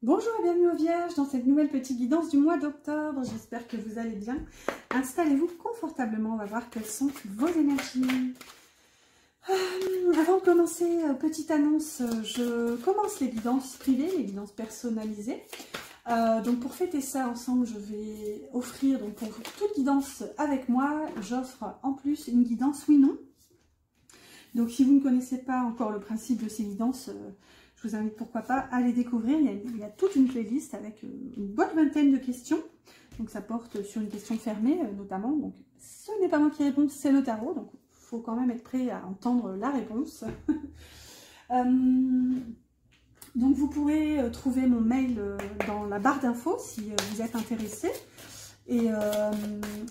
Bonjour et bienvenue aux Vierges dans cette nouvelle petite guidance du mois d'octobre. J'espère que vous allez bien. Installez-vous confortablement, on va voir quelles sont vos énergies. Avant de commencer, petite annonce, je commence les guidances privées, les guidances personnalisées. Donc pour fêter ça ensemble, je vais offrir, donc pour toute guidance avec moi, j'offre en plus une guidance oui-non. Donc si vous ne connaissez pas encore le principe de ces guidances, je vous invite pourquoi pas à les découvrir. Il y a toute une playlist avec une bonne vingtaine de questions. Donc ça porte sur une question fermée notamment. Donc ce n'est pas moi qui réponds, c'est le tarot. Donc il faut quand même être prêt à entendre la réponse. Donc vous pourrez trouver mon mail dans la barre d'infos si vous êtes intéressé. Et à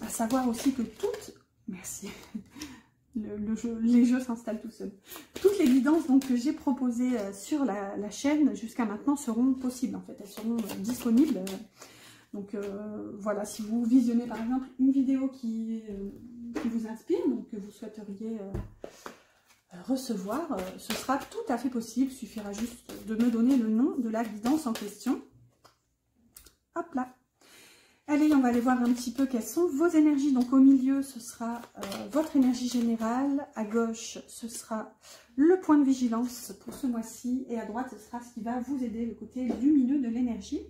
savoir aussi que toutes... Merci. Les jeux s'installent tout seuls. Toutes les guidances donc, que j'ai proposées sur la chaîne jusqu'à maintenant seront possibles. En fait, elles seront disponibles. Donc voilà, si vous visionnez par exemple une vidéo qui vous inspire, donc que vous souhaiteriez recevoir, ce sera tout à fait possible. Il suffira juste de me donner le nom de la guidance en question. Hop là. Allez, on va aller voir un petit peu quelles sont vos énergies. Donc au milieu, ce sera votre énergie générale. À gauche, ce sera le point de vigilance pour ce mois-ci. Et à droite, ce sera ce qui va vous aider, le côté lumineux de l'énergie.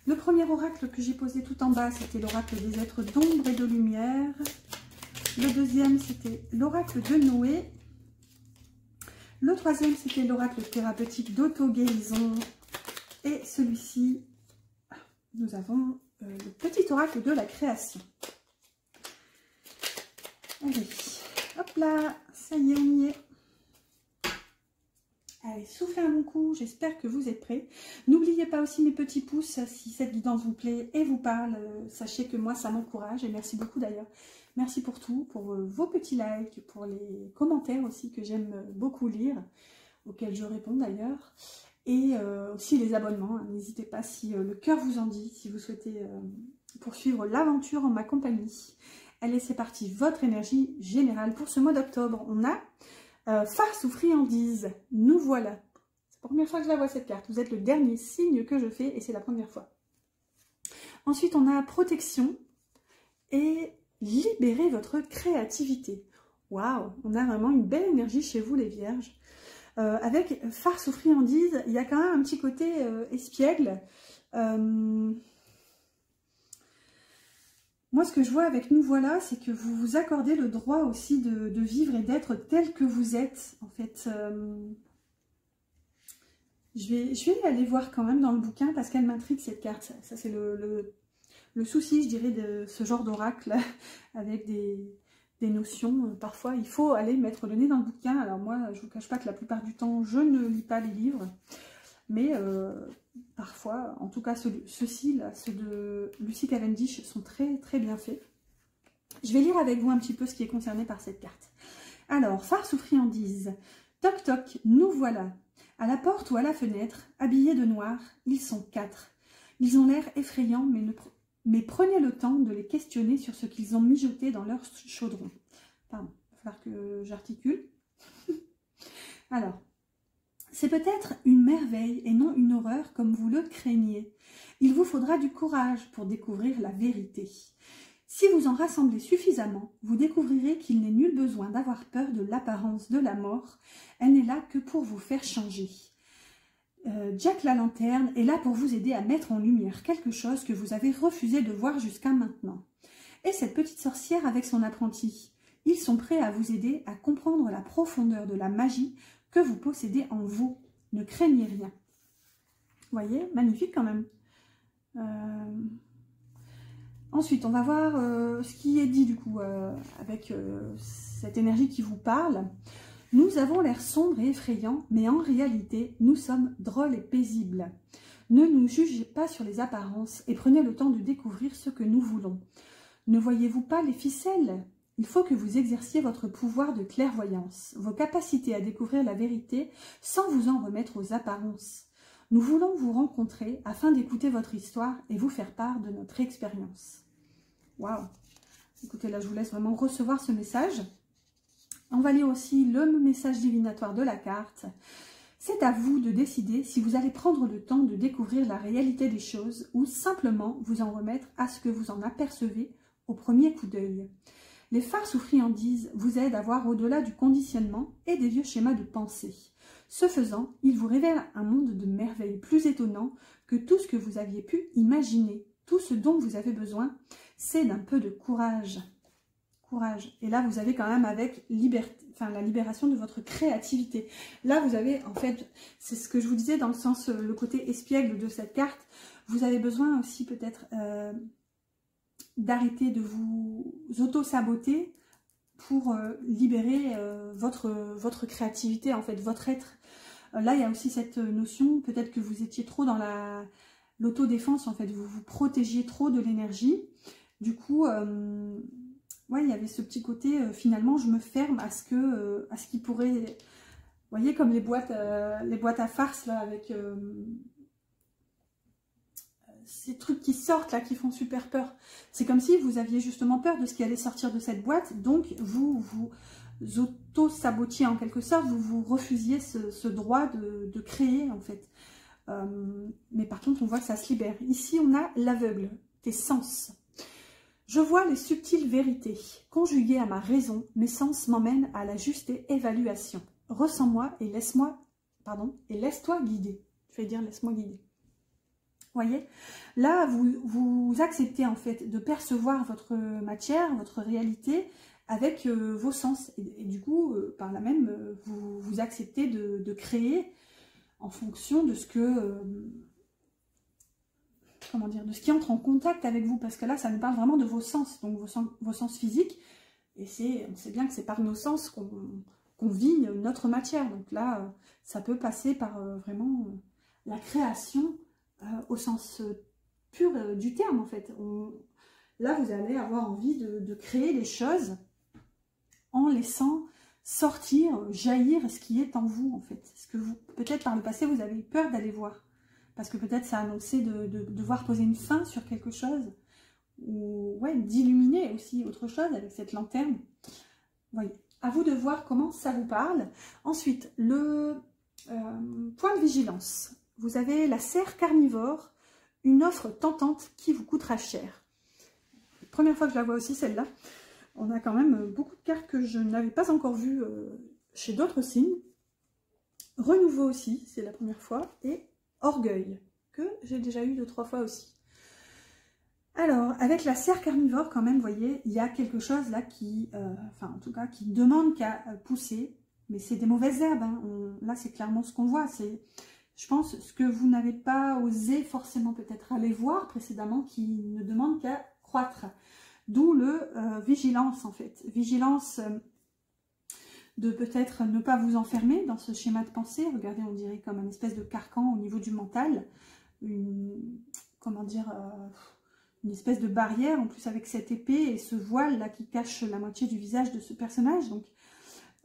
Le premier oracle que j'ai posé tout en bas, c'était l'oracle des êtres d'ombre et de lumière. Le deuxième, c'était l'oracle de Noé. Le troisième, c'était l'oracle thérapeutique d'auto-guérison. Et celui-ci, nous avons... le petit oracle de la création. Allez, hop là, ça y est, on y est. Allez, soufflez un bon coup, j'espère que vous êtes prêts. N'oubliez pas aussi mes petits pouces, si cette guidance vous plaît et vous parle, sachez que moi ça m'encourage et merci beaucoup d'ailleurs. Merci pour tout, pour vos petits likes, pour les commentaires aussi que j'aime beaucoup lire, auxquels je réponds d'ailleurs. Et aussi les abonnements, hein. N'hésitez pas si le cœur vous en dit, si vous souhaitez poursuivre l'aventure en ma compagnie. Allez, c'est parti, votre énergie générale pour ce mois d'octobre. On a farce ou friandise, nous voilà. C'est la première fois que je la vois cette carte, vous êtes le dernier signe que je fais et c'est la première fois. Ensuite, on a protection et libérer votre créativité. Waouh, on a vraiment une belle énergie chez vous les vierges. Avec farce ou friandise, il y a quand même un petit côté espiègle. Moi, ce que je vois avec nous, voilà, c'est que vous vous accordez le droit aussi de vivre et d'être tel que vous êtes. En fait, je vais aller voir quand même dans le bouquin parce qu'elle m'intrigue cette carte. Ça c'est le souci, je dirais, de ce genre d'oracle avec des notions, parfois il faut aller mettre le nez dans le bouquin. Alors moi, je ne vous cache pas que la plupart du temps, je ne lis pas les livres, mais parfois, en tout cas ceux-ci, là, ceux de Lucy Cavendish, sont très très bien faits. Je vais lire avec vous un petit peu ce qui est concerné par cette carte. Alors, farce ou friandise, toc toc, nous voilà. À la porte ou à la fenêtre, habillés de noir, ils sont 4. Ils ont l'air effrayants, mais prenez le temps de les questionner sur ce qu'ils ont mijoté dans leur chaudron. Pardon, il va falloir que j'articule. Alors, c'est peut-être une merveille et non une horreur comme vous le craignez. Il vous faudra du courage pour découvrir la vérité. Si vous en rassemblez suffisamment, vous découvrirez qu'il n'est nul besoin d'avoir peur de l'apparence de la mort. Elle n'est là que pour vous faire changer. Jack la lanterne est là pour vous aider à mettre en lumière quelque chose que vous avez refusé de voir jusqu'à maintenant. Et cette petite sorcière avec son apprenti, ils sont prêts à vous aider à comprendre la profondeur de la magie que vous possédez en vous. Ne craignez rien. Vous voyez, magnifique quand même. Ensuite, on va voir ce qui est dit du coup avec cette énergie qui vous parle. Nous avons l'air sombre et effrayant, mais en réalité, nous sommes drôles et paisibles. Ne nous jugez pas sur les apparences et prenez le temps de découvrir ce que nous voulons. Ne voyez-vous pas les ficelles? Il faut que vous exerciez votre pouvoir de clairvoyance, vos capacités à découvrir la vérité sans vous en remettre aux apparences. Nous voulons vous rencontrer afin d'écouter votre histoire et vous faire part de notre expérience. Waouh! Écoutez, là, je vous laisse vraiment recevoir ce message. On va lire aussi le message divinatoire de la carte. C'est à vous de décider si vous allez prendre le temps de découvrir la réalité des choses ou simplement vous en remettre à ce que vous en apercevez au premier coup d'œil. Les farces ou friandises vous aident à voir au-delà du conditionnement et des vieux schémas de pensée. Ce faisant, ils vous révèlent un monde de merveilles plus étonnant que tout ce que vous aviez pu imaginer. Tout ce dont vous avez besoin, c'est d'un peu de courage. Courage. Et là, vous avez quand même avec la libération de votre créativité. Là, vous avez, en fait, c'est ce que je vous disais dans le sens, le côté espiègle de cette carte. Vous avez besoin aussi peut-être d'arrêter de vous auto-saboter pour libérer votre créativité, en fait, votre être. Là, il y a aussi cette notion, peut-être que vous étiez trop dans l'autodéfense, en fait, vous vous protégiez trop de l'énergie. Du coup, ouais, il y avait ce petit côté, finalement, je me ferme à ce qui pourrait, vous voyez, comme les boîtes à farce, là, avec ces trucs qui sortent, là, qui font super peur. C'est comme si vous aviez justement peur de ce qui allait sortir de cette boîte, donc vous auto-sabotiez en quelque sorte, vous vous refusiez ce droit de créer, en fait. Mais par contre, on voit que ça se libère. Ici, on a l'aveugle, tes sens. Je vois les subtiles vérités. Conjuguées à ma raison, mes sens m'emmènent à la juste évaluation. Ressens-moi et laisse-toi guider. Je vais dire laisse-moi guider. Voyez, là, vous acceptez en fait de percevoir votre matière, votre réalité avec vos sens. Et du coup, par là même, vous acceptez de créer en fonction de ce que... comment dire, de ce qui entre en contact avec vous, parce que là, ça nous parle vraiment de vos sens, donc vos sens physiques, et on sait bien que c'est par nos sens qu'on vit notre matière, donc là, ça peut passer par vraiment la création au sens pur du terme, en fait. Là, vous allez avoir envie de créer des choses en laissant sortir, jaillir ce qui est en vous, en fait. Ce que vous, peut-être par le passé, vous avez eu peur d'aller voir. Parce que peut-être ça annonçait de devoir poser une fin sur quelque chose. Ou ouais, d'illuminer aussi autre chose avec cette lanterne. Voyez, à vous de voir comment ça vous parle. Ensuite, le point de vigilance. Vous avez la serre carnivore, une offre tentante qui vous coûtera cher. Première fois que je la vois aussi, celle-là. On a quand même beaucoup de cartes que je n'avais pas encore vues chez d'autres signes. Renouveau aussi, c'est la première fois. Et orgueil, que j'ai déjà eu 2-3 fois aussi. Alors, avec la serre carnivore, quand même, vous voyez, il y a quelque chose là qui, enfin, en tout cas, qui demande qu'à pousser. Mais c'est des mauvaises herbes. Hein. Là, c'est clairement ce qu'on voit. C'est, je pense, ce que vous n'avez pas osé forcément peut-être aller voir précédemment, qui ne demande qu'à croître. D'où le vigilance, en fait. Vigilance de peut-être ne pas vous enfermer dans ce schéma de pensée. Regardez, on dirait comme une espèce de carcan au niveau du mental. Comment dire, une espèce de barrière, en plus avec cette épée et ce voile-là qui cache la moitié du visage de ce personnage. Donc,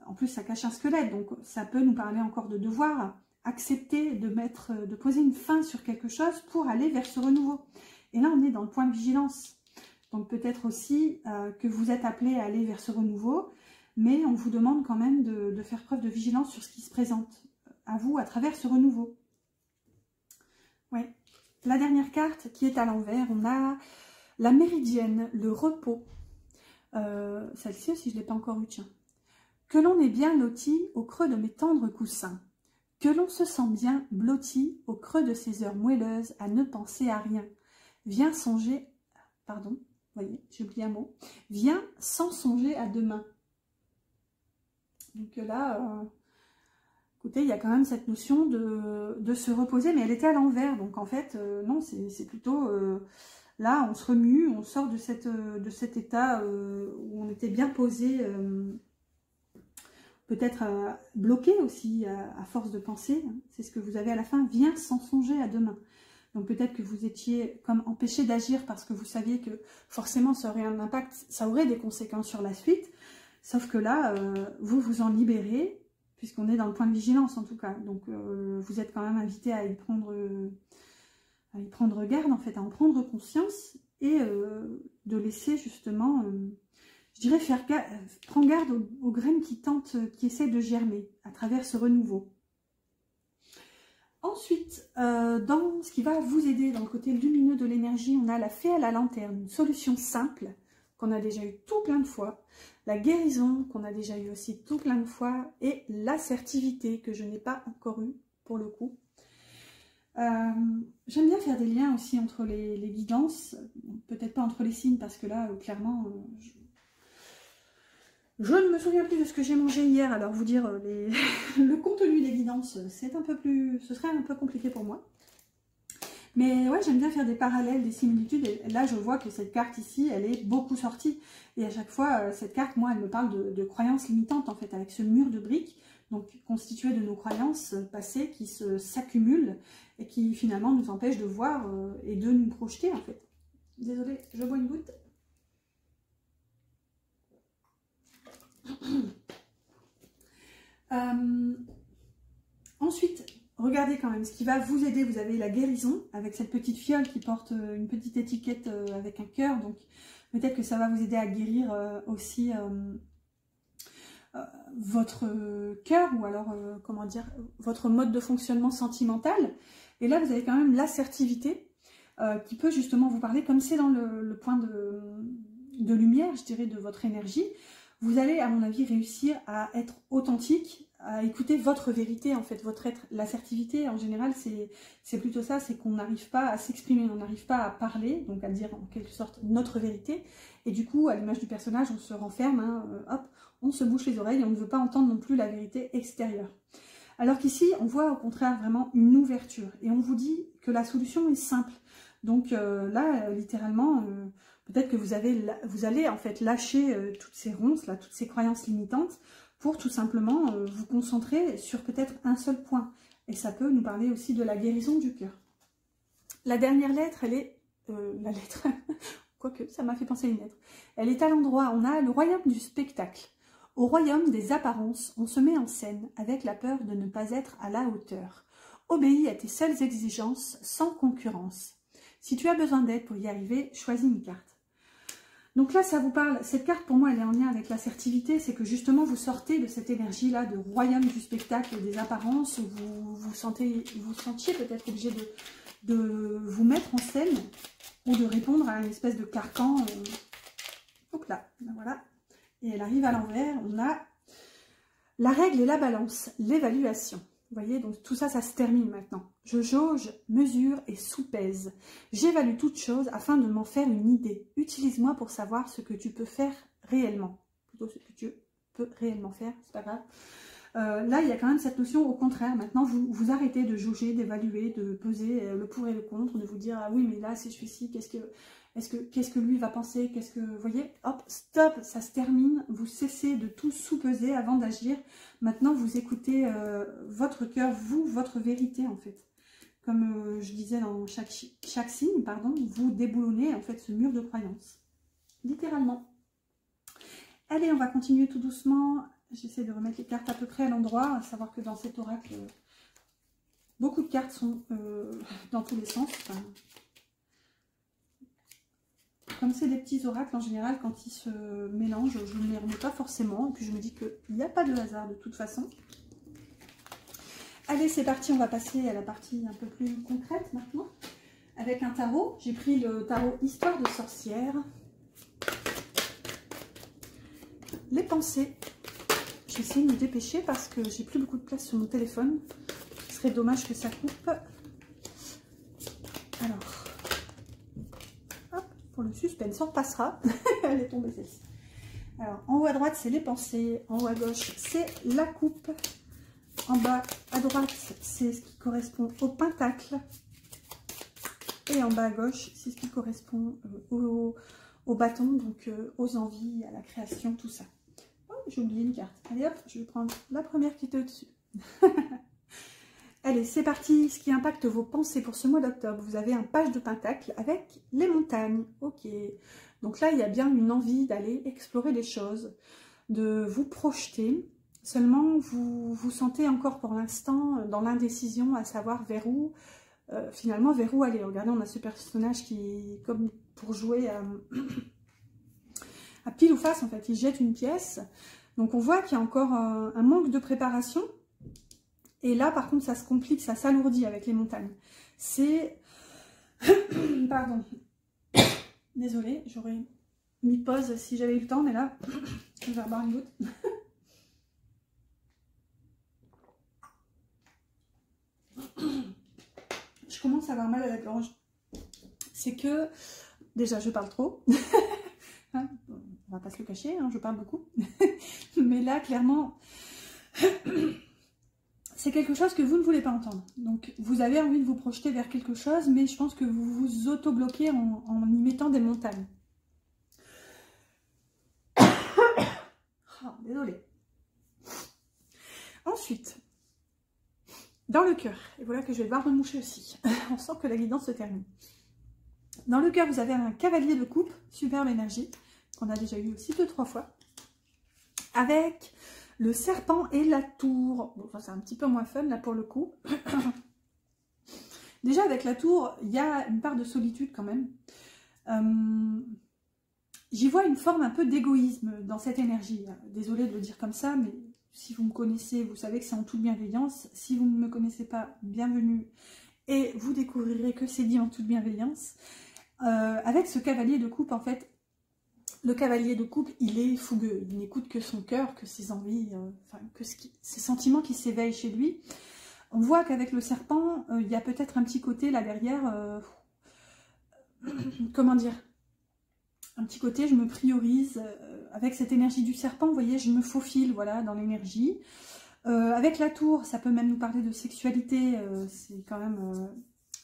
en plus, ça cache un squelette. Donc, ça peut nous parler encore de devoir accepter de poser une fin sur quelque chose pour aller vers ce renouveau. Et là, on est dans le point de vigilance. Donc peut-être aussi que vous êtes appelé à aller vers ce renouveau, mais on vous demande quand même de faire preuve de vigilance sur ce qui se présente à vous à travers ce renouveau. Ouais. La dernière carte qui est à l'envers, on a la méridienne, le repos. Celle-ci aussi, je ne l'ai pas encore eue, tiens. Que l'on est bien loti au creux de mes tendres coussins, que l'on se sent bien blotti au creux de ces heures moelleuses à ne penser à rien. Viens songer... Pardon. Vous voyez, j'ai oublié un mot. Viens sans songer à demain. Donc là, écoutez, il y a quand même cette notion de se reposer, mais elle était à l'envers. Donc en fait, non, c'est plutôt... là, on se remue, on sort de cet état où on était bien posé, peut-être bloqué aussi à force de penser. Hein. C'est ce que vous avez à la fin. Viens sans songer à demain. Donc peut-être que vous étiez comme empêché d'agir parce que vous saviez que forcément ça aurait un impact, ça aurait des conséquences sur la suite. Sauf que là, vous vous en libérez, puisqu'on est dans le point de vigilance en tout cas. Donc vous êtes quand même invité à y prendre garde en fait, à en prendre conscience et de laisser justement, je dirais, prendre garde aux graines qui essaient de germer à travers ce renouveau. Ensuite, dans ce qui va vous aider dans le côté lumineux de l'énergie, on a la fée à la lanterne, une solution simple qu'on a déjà eu tout plein de fois, la guérison qu'on a déjà eu aussi tout plein de fois, et l'assertivité que je n'ai pas encore eu pour le coup. J'aime bien faire des liens aussi entre les guidances, peut-être pas entre les signes parce que là, clairement, je ne me souviens plus de ce que j'ai mangé hier, alors vous dire le contenu des guidances, c'est un peu plus, ce serait un peu compliqué pour moi. Mais ouais, j'aime bien faire des parallèles, des similitudes, et là je vois que cette carte ici, elle est beaucoup sortie. Et à chaque fois, cette carte, moi, elle me parle de croyances limitantes, en fait, avec ce mur de briques, donc constitué de nos croyances passées qui s'accumulent et qui finalement nous empêchent de voir et de nous projeter, en fait. Désolée, je bois une goutte. Ensuite, regardez quand même ce qui va vous aider. Vous avez la guérison avec cette petite fiole qui porte une petite étiquette avec un cœur. Donc peut-être que ça va vous aider à guérir aussi votre cœur ou alors, comment dire, votre mode de fonctionnement sentimental. Et là, vous avez quand même l'assertivité qui peut justement vous parler, comme c'est dans le point de lumière, je dirais, de votre énergie. Vous allez, à mon avis, réussir à être authentique, à écouter votre vérité, en fait, votre être. L'assertivité, en général, c'est plutôt ça, c'est qu'on n'arrive pas à s'exprimer, on n'arrive pas à parler, donc à dire en quelque sorte notre vérité. Et du coup, à l'image du personnage, on se renferme, hein, hop, on se bouche les oreilles et on ne veut pas entendre non plus la vérité extérieure. Alors qu'ici, on voit au contraire vraiment une ouverture. Et on vous dit que la solution est simple. Donc là, littéralement... peut-être que vous allez en fait lâcher toutes ces ronces, là, toutes ces croyances limitantes pour tout simplement vous concentrer sur peut-être un seul point. Et ça peut nous parler aussi de la guérison du cœur. La dernière lettre, elle est... la lettre, quoique ça m'a fait penser à une lettre. Elle est à l'endroit, on a le royaume du spectacle. Au royaume des apparences, on se met en scène avec la peur de ne pas être à la hauteur. Obéis à tes seules exigences sans concurrence. Si tu as besoin d'aide pour y arriver, choisis une carte. Donc là, ça vous parle, cette carte pour moi, elle est en lien avec l'assertivité, c'est que justement vous sortez de cette énergie-là de royaume du spectacle et des apparences, où vous sentiez peut-être obligé de vous mettre en scène ou de répondre à une espèce de carcan. Donc là, voilà, et elle arrive à l'envers, on a la règle et la balance, l'évaluation. Vous voyez, donc tout ça, ça se termine maintenant. Je jauge, mesure et soupèse. J'évalue toute chose afin de m'en faire une idée. Utilise-moi pour savoir ce que tu peux faire réellement. Plutôt ce que tu peux réellement faire, c'est pas grave. Là, il y a quand même cette notion au contraire. Maintenant, vous arrêtez de jauger, d'évaluer, de peser le pour et le contre, de vous dire, ah oui, mais là, c'est celui-ci, qu'est-ce que lui va penser, vous voyez, hop, stop, ça se termine, vous cessez de tout sous-peser avant d'agir. Maintenant, vous écoutez votre cœur, votre vérité, en fait. Comme je disais dans chaque signe, pardon, vous déboulonnez, en fait, ce mur de croyance. Littéralement. Allez, on va continuer tout doucement. J'essaie de remettre les cartes à peu près à l'endroit, à savoir que dans cet oracle, beaucoup de cartes sont dans tous les sens. Enfin, comme c'est des petits oracles, en général, quand ils se mélangent, je ne les remets pas forcément. Et puis je me dis qu'il n'y a pas de hasard de toute façon. Allez, c'est parti, on va passer à la partie un peu plus concrète maintenant. Avec un tarot, j'ai pris le tarot Histoire de sorcière. Les pensées. J'ai essayé de me dépêcher parce que j'ai plus beaucoup de place sur mon téléphone. Ce serait dommage que ça coupe. Alors, hop, pour le suspense, on repassera. Elle est tombée celle-ci. Alors, en haut à droite, c'est les pensées. En haut à gauche, c'est la coupe. En bas à droite, c'est ce qui correspond au pentacle. Et en bas à gauche, c'est ce qui correspond au bâton, donc aux envies, à la création, tout ça. J'ai oublié une carte. Allez hop, je vais prendre la première qui était au-dessus. Allez, c'est parti. Ce qui impacte vos pensées pour ce mois d'octobre. Vous avez un page de pentacle avec les montagnes. Ok. Donc là, il y a bien une envie d'aller explorer les choses, de vous projeter. Seulement, vous vous sentez encore pour l'instant dans l'indécision, à savoir vers où, finalement, vers où aller. Regardez, on a ce personnage qui, comme pour jouer à pile ou face, en fait, il jette une pièce. Donc on voit qu'il y a encore un manque de préparation. Et là, par contre, ça se complique, ça s'alourdit avec les montagnes. C'est... Pardon. Désolée, j'aurais mis pause si j'avais eu le temps, mais là, je vais boire une goutte. Je commence à avoir mal à la gorge. C'est que, déjà, je parle trop. Hein, on va pas se le cacher, hein, je parle beaucoup. Mais là, clairement, c'est quelque chose que vous ne voulez pas entendre. Donc, vous avez envie de vous projeter vers quelque chose, mais je pense que vous vous auto-bloquez en y mettant des montagnes. Oh, désolée. Ensuite, dans le cœur, et voilà que je vais devoir me moucher aussi. On sent que la guidance se termine. Dans le cœur, vous avez un cavalier de coupe, superbe énergie, qu'on a déjà eu aussi 2-3 fois, avec le serpent et la tour. Bon, c'est un petit peu moins fun là pour le coup. Déjà avec la tour, il y a une part de solitude quand même. J'y vois une forme un peu d'égoïsme dans cette énergie. Désolée de le dire comme ça, mais si vous me connaissez, vous savez que c'est en toute bienveillance. Si vous ne me connaissez pas, bienvenue. Et vous découvrirez que c'est dit en toute bienveillance. Avec ce cavalier de coupe, en fait, le cavalier de coupe, il est fougueux. Il n'écoute que son cœur, que ses envies, que ses sentiments qui s'éveillent chez lui. On voit qu'avec le serpent, il y a peut-être un petit côté là derrière, comment dire, un petit côté, je me priorise. Avec cette énergie du serpent, vous voyez, je me faufile, voilà, dans l'énergie. Avec la tour, ça peut même nous parler de sexualité. C'est quand même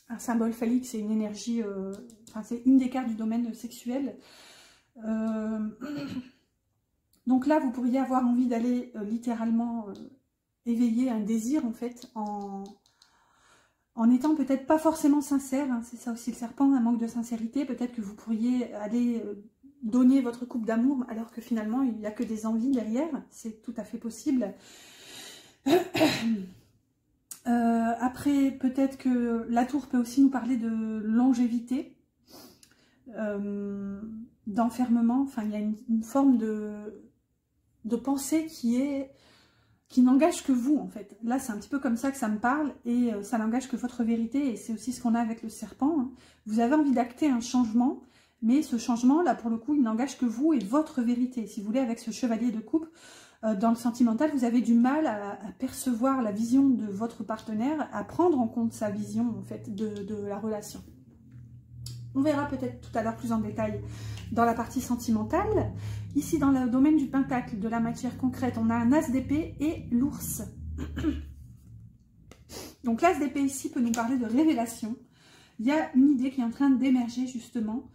un symbole phallique, c'est une énergie, c'est une des cartes du domaine sexuel. Donc là, vous pourriez avoir envie d'aller littéralement éveiller un désir, en fait, en étant peut-être pas forcément sincère, hein, c'est ça aussi le serpent, un manque de sincérité. Peut-être que vous pourriez aller donner votre coupe d'amour alors que finalement il n'y a que des envies derrière, c'est tout à fait possible. Après, peut-être que la tour peut aussi nous parler de longévité, d'enfermement. Enfin, il y a une forme de pensée qui n'engage que vous, en fait. Là, c'est un petit peu comme ça que ça me parle, et ça n'engage que votre vérité, et c'est aussi ce qu'on a avec le serpent. Hein. Vous avez envie d'acter un changement, mais ce changement, là, pour le coup, il n'engage que vous et votre vérité. Si vous voulez, avec ce chevalier de coupe, dans le sentimental, vous avez du mal à percevoir la vision de votre partenaire, à prendre en compte sa vision, en fait, de la relation. On verra peut-être tout à l'heure plus en détail dans la partie sentimentale. Ici, dans le domaine du pentacle, de la matière concrète, on a un as d'épée et l'ours. Donc l'as d'épée ici peut nous parler de révélation. Il y a une idée qui est en train d'émerger justement,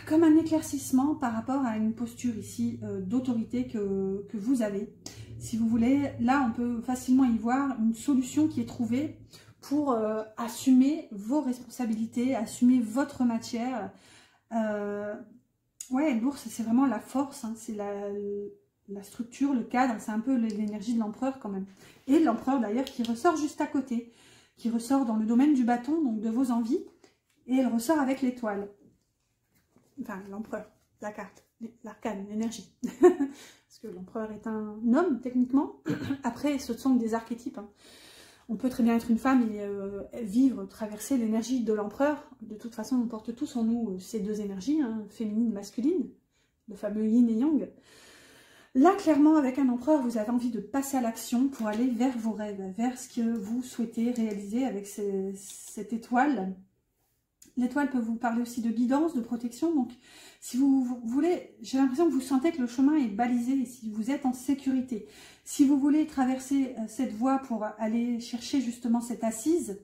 comme un éclaircissement par rapport à une posture ici d'autorité que vous avez. Si vous voulez, là on peut facilement y voir une solution qui est trouvée pour assumer vos responsabilités, assumer votre matière. Ouais, l'ours, c'est vraiment la force, hein, c'est la structure, le cadre, c'est un peu l'énergie de l'empereur quand même. Et l'empereur d'ailleurs qui ressort juste à côté, qui ressort dans le domaine du bâton, donc de vos envies, et elle ressort avec l'étoile. Enfin, l'empereur, la carte, l'arcane, l'énergie. Parce que l'empereur est un homme, techniquement. Après, ce sont des archétypes, hein. On peut très bien être une femme et vivre, traverser l'énergie de l'empereur. De toute façon, on porte tous en nous ces deux énergies, hein, féminine et masculine, le fameux yin et yang. Là, clairement, avec un empereur, vous avez envie de passer à l'action pour aller vers vos rêves, vers ce que vous souhaitez réaliser avec cette étoile. L'étoile peut vous parler aussi de guidance, de protection. Donc, si vous voulez, j'ai l'impression que vous sentez que le chemin est balisé et si vous êtes en sécurité. Si vous voulez traverser cette voie pour aller chercher justement cette assise,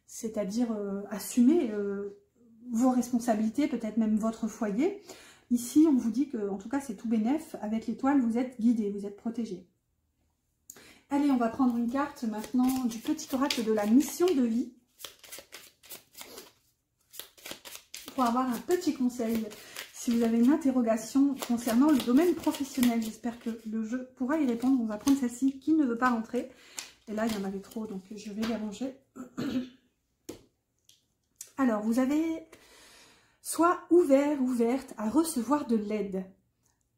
c'est-à-dire assumer vos responsabilités, peut-être même votre foyer, ici, on vous dit que, en tout cas, c'est tout bénef. Avec l'étoile, vous êtes guidé, vous êtes protégé. Allez, on va prendre une carte maintenant du petit oracle de la mission de vie. Pour avoir un petit conseil, si vous avez une interrogation concernant le domaine professionnel. J'espère que le jeu pourra y répondre. On va prendre celle-ci qui ne veut pas rentrer. Et là, il y en avait trop, donc je vais les ranger. Alors, vous avez soit ouverte à recevoir de l'aide.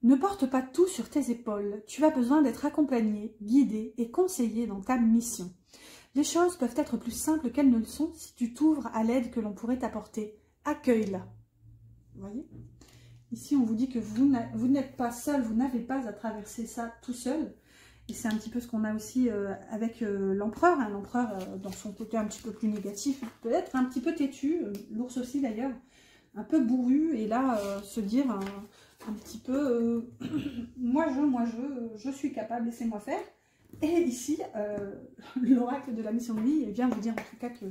Ne porte pas tout sur tes épaules. Tu as besoin d'être accompagné, guidé et conseillé dans ta mission. Les choses peuvent être plus simples qu'elles ne le sont si tu t'ouvres à l'aide que l'on pourrait t'apporter. Accueille-la. Vous voyez? Ici, on vous dit que vous n'êtes pas seul, vous n'avez pas à traverser ça tout seul. Et c'est un petit peu ce qu'on a aussi avec l'empereur. Hein. L'empereur, dans son côté un petit peu plus négatif, peut être un petit peu têtu, l'ours aussi d'ailleurs, un peu bourru. Et là, se dire un petit peu, moi je suis capable, laissez-moi faire. Et ici, l'oracle de la mission de vie vient vous dire en tout cas que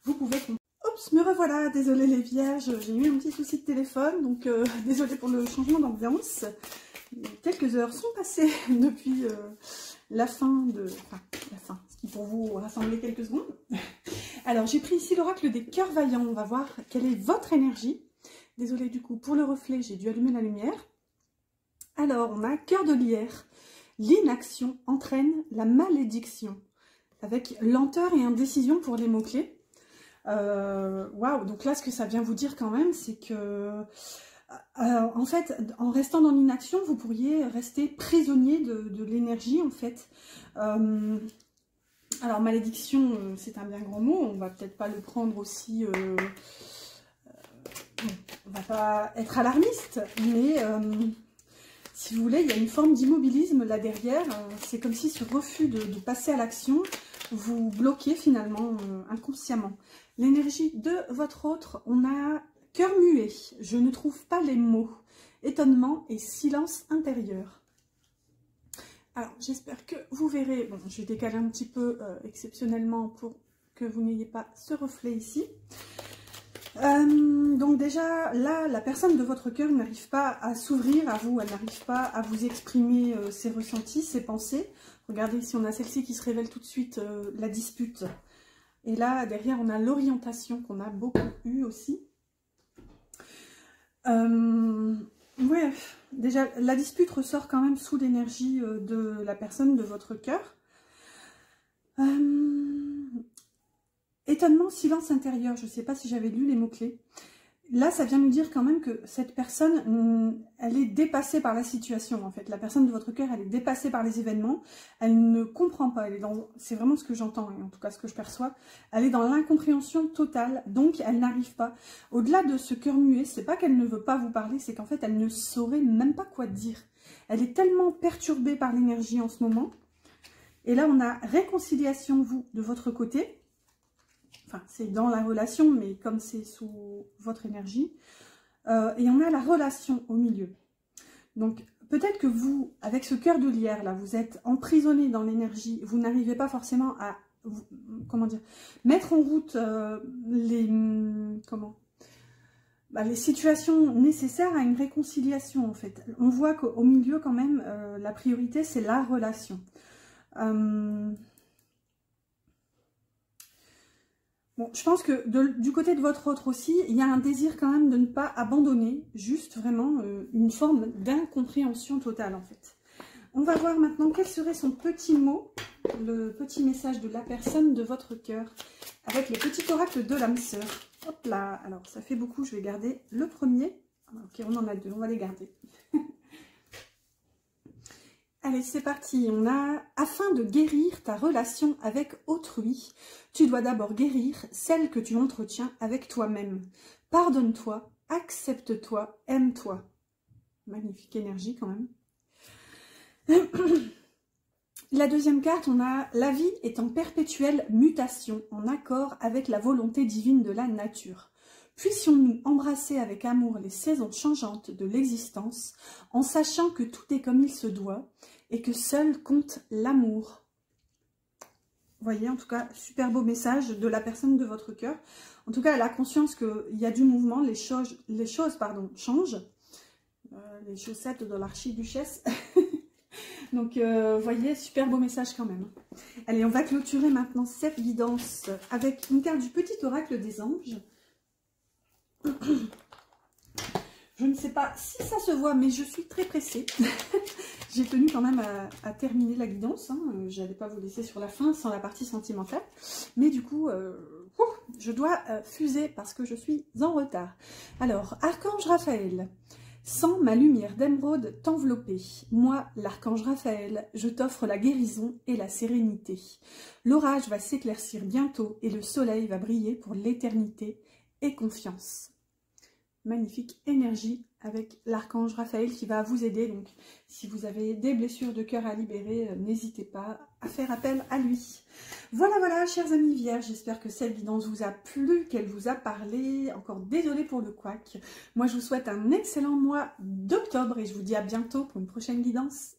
vous pouvez... Oups, me revoilà, désolée les vierges, j'ai eu un petit souci de téléphone, donc désolée pour le changement d'ambiance. Quelques heures sont passées depuis la fin de... Enfin, la fin, ce qui pour vous rassembler quelques secondes. Alors, j'ai pris ici l'oracle des cœurs vaillants. On va voir quelle est votre énergie. Désolée du coup, pour le reflet, j'ai dû allumer la lumière. Alors, on a cœur de lierre. L'inaction entraîne la malédiction. Avec lenteur et indécision pour les mots-clés. Waouh, donc là, ce que ça vient vous dire quand même, c'est que... en fait, en restant dans l'inaction, vous pourriez rester prisonnier de l'énergie, en fait. Alors, malédiction, c'est un bien grand mot. On va peut-être pas le prendre aussi... on va pas être alarmiste, mais si vous voulez, il y a une forme d'immobilisme là derrière. C'est comme si ce refus de passer à l'action vous bloquez finalement inconsciemment. L'énergie de votre autre, on a... Cœur muet, je ne trouve pas les mots. Étonnement et silence intérieur. Alors, j'espère que vous verrez. Bon, je vais décaler un petit peu exceptionnellement pour que vous n'ayez pas ce reflet ici. Donc déjà, là, la personne de votre cœur n'arrive pas à s'ouvrir à vous. Elle n'arrive pas à vous exprimer ses ressentis, ses pensées. Regardez, ici, on a celle-ci qui se révèle tout de suite, la dispute. Et là, derrière, on a l'orientation qu'on a beaucoup eu aussi. Ouais, déjà la dispute ressort quand même sous l'énergie de la personne de votre cœur. Étonnement, silence intérieur, je ne sais pas si j'avais lu les mots-clés. Là, ça vient nous dire quand même que cette personne, elle est dépassée par la situation, en fait. La personne de votre cœur, elle est dépassée par les événements. Elle ne comprend pas. C'est vraiment ce que j'entends, et en tout cas ce que je perçois. Elle est dans l'incompréhension totale, donc elle n'arrive pas. Au-delà de ce cœur muet, c'est pas qu'elle ne veut pas vous parler, c'est qu'en fait, elle ne saurait même pas quoi dire. Elle est tellement perturbée par l'énergie en ce moment. Et là, on a réconciliation, vous, de votre côté. Enfin, c'est dans la relation, mais comme c'est sous votre énergie. Et on a la relation au milieu. Donc, peut-être que vous, avec ce cœur de lierre, là, vous êtes emprisonné dans l'énergie. Vous n'arrivez pas forcément à, comment dire, mettre en route les situations nécessaires à une réconciliation, en fait. On voit qu'au milieu, quand même, la priorité, c'est la relation. Bon, je pense que du côté de votre autre aussi, il y a un désir quand même de ne pas abandonner, juste vraiment une forme d'incompréhension totale en fait. On va voir maintenant quel serait son petit mot, le petit message de la personne de votre cœur, avec le petit oracle de l'âme sœur. Hop là, alors ça fait beaucoup, je vais garder le premier. Ok, on en a deux, on va les garder. Allez, c'est parti. On a « Afin de guérir ta relation avec autrui, tu dois d'abord guérir celle que tu entretiens avec toi-même. Pardonne-toi, accepte-toi, aime-toi. » Magnifique énergie quand même. La deuxième carte, on a « La vie est en perpétuelle mutation, en accord avec la volonté divine de la nature. Puissions-nous embrasser avec amour les saisons changeantes de l'existence, en sachant que tout est comme il se doit, et que seul compte l'amour. » Vous voyez, en tout cas, super beau message de la personne de votre cœur. En tout cas, elle a conscience qu'il y a du mouvement, les choses changent. Les chaussettes de l'archiduchesse. Donc, vous voyez, super beau message quand même. Allez, on va clôturer maintenant cette guidance avec une carte du petit oracle des anges. Je ne sais pas si ça se voit, mais je suis très pressée. J'ai tenu quand même à terminer la guidance. Hein. Je n'allais pas vous laisser sur la fin sans la partie sentimentale. Mais du coup, je dois fuser parce que je suis en retard. Alors, Archange Raphaël, Sans ma lumière d'émeraude t'envelopper, moi, l'archange Raphaël, je t'offre la guérison et la sérénité. L'orage va s'éclaircir bientôt et le soleil va briller pour l'éternité. Et confiance. Magnifique énergie avec l'archange Raphaël qui va vous aider. Donc, si vous avez des blessures de cœur à libérer, n'hésitez pas à faire appel à lui. Voilà, voilà, chers amis vierges, j'espère que cette guidance vous a plu, qu'elle vous a parlé. Encore désolée pour le couac. Moi, je vous souhaite un excellent mois d'octobre et je vous dis à bientôt pour une prochaine guidance.